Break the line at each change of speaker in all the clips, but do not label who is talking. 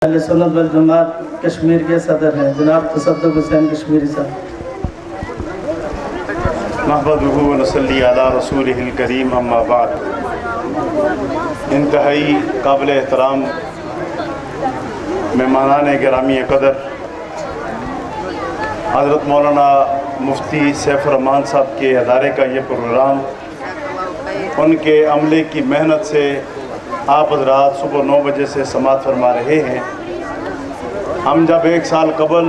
सुन्नत वल जमात कश्मीर के सदर हैं जनाब तसद्दुक़ हुसैन कश्मीरी साहब।
नहमदुहु व नसल्ली अला रसूलिहिल करीम अम्मा बाद। इंतहाई काबिल एहतराम मेहमानान गिरामी कदर हज़रत मौलाना मुफ्ती सैफ रहमान साहब के अदारे का ये प्रोग्राम, उनके अमले की मेहनत से आप हज़रात सुबह 9 बजे से समाअत फरमा रहे हैं। हम जब 1 साल कबल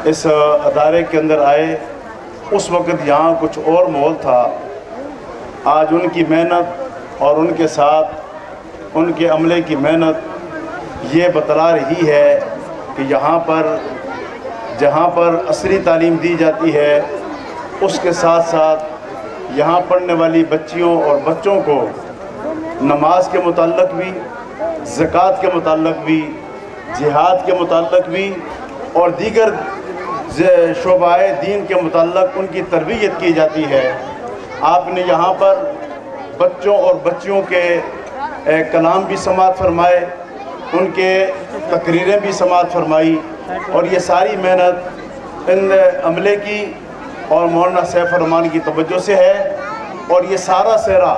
इस अदारे के अंदर आए उस वक़्त यहाँ कुछ और माहौल था। आज उनकी मेहनत और उनके साथ उनके अमले की मेहनत ये बतला रही है कि जहाँ पर असली तालीम दी जाती है उसके साथ साथ यहाँ पढ़ने वाली बच्चियों और बच्चों को नमाज के मुताल्लिक़ भी, ज़कात के मुताल्लिक़ भी, जिहाद के मुताल्लिक़ भी और दीगर शोबाए दीन के मुताल्लिक़ उनकी तरबियत की जाती है। आपने यहाँ पर बच्चों और बच्चियों के कलाम भी समाअत फरमाए, उनके तकरीरें भी समाअत फरमाई और ये सारी मेहनत इन अमले की और मौलाना सैफ रहमान की तवज्जो से है। और ये सारा सेहरा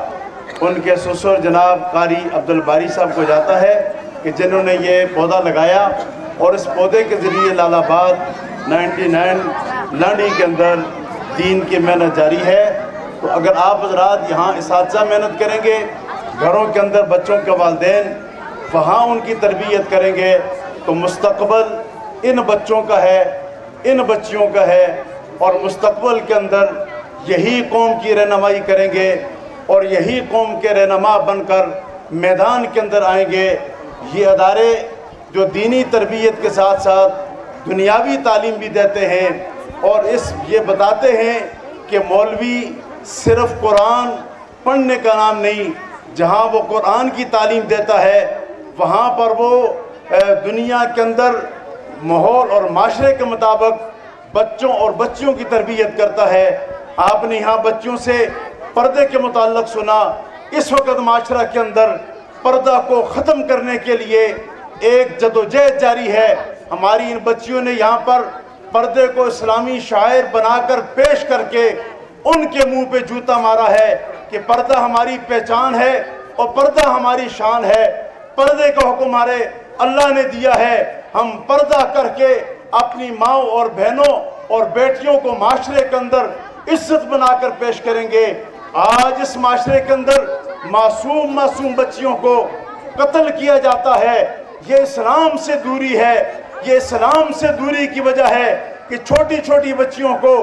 उनके ससुर जनाब कारी अब्दुल बारी साहब को जाता है कि जिन्होंने ये पौधा लगाया और इस पौधे के ज़रिए लालाबाद 99 लानी के अंदर दीन की मेहनत जारी है। तो अगर आप हज़रात यहाँ इसातिज़ा मेहनत करेंगे, घरों के अंदर बच्चों के वालिदैन वहाँ उनकी तरबियत करेंगे तो मुस्तक़बल इन बच्चों का है, इन बच्चियों का है और मुस्तक़बल के अंदर यही कौम की रहनुमाई करेंगे और यही कौम के रहनुमा बनकर मैदान के अंदर आएंगे। ये अदारे जो दीनी तरबियत के साथ साथ दुनियावी तालीम भी देते हैं और ये बताते हैं कि मौलवी सिर्फ़ कुरान पढ़ने का नाम नहीं, जहाँ वो कुरान की तालीम देता है वहाँ पर वो दुनिया के अंदर माहौल और माशरे के मुताबिक बच्चों और बच्चियों की तरबियत करता है। आपने यहाँ बच्चियों से पर्दे के मुताल्लिक़ सुना। इस वक्त माशरा के अंदर पर्दा को ख़त्म करने के लिए एक जदोजहद जारी है। हमारी इन बच्चियों ने यहाँ पर पर्दे को इस्लामी शायर बनाकर पेश करके उनके मुंह पे जूता मारा है कि पर्दा हमारी पहचान है और पर्दा हमारी शान है। पर्दे का हुक्म हमारे अल्लाह ने दिया है, हम पर्दा करके अपनी माओ और बहनों और बेटियों को माशरे के अंदर इज्जत बनाकर पेश करेंगे। आज इस माशरे के अंदर मासूम बच्चियों को कत्ल किया जाता है। ये इस्लाम से दूरी है, ये इस्लाम से दूरी की वजह है कि छोटी छोटी बच्चियों को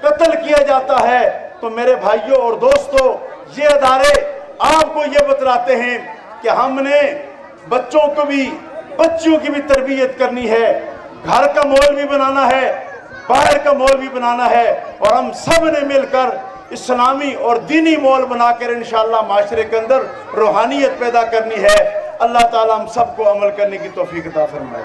कत्ल किया जाता है। तो मेरे भाइयों और दोस्तों, ये अदारे आपको ये बतलाते हैं कि हमने बच्चों को भी, बच्चियों की भी तरबियत करनी है, घर का माहौल भी बनाना है, बाहर का माहौल भी बनाना है और हम सब ने मिलकर इस्लामी और दीनी माहौल बनाकर इंशाअल्लाह माशरे के अंदर रूहानियत पैदा करनी है। अल्लाह ताला हम सबको अमल करने की तौफीक अता फरमाए।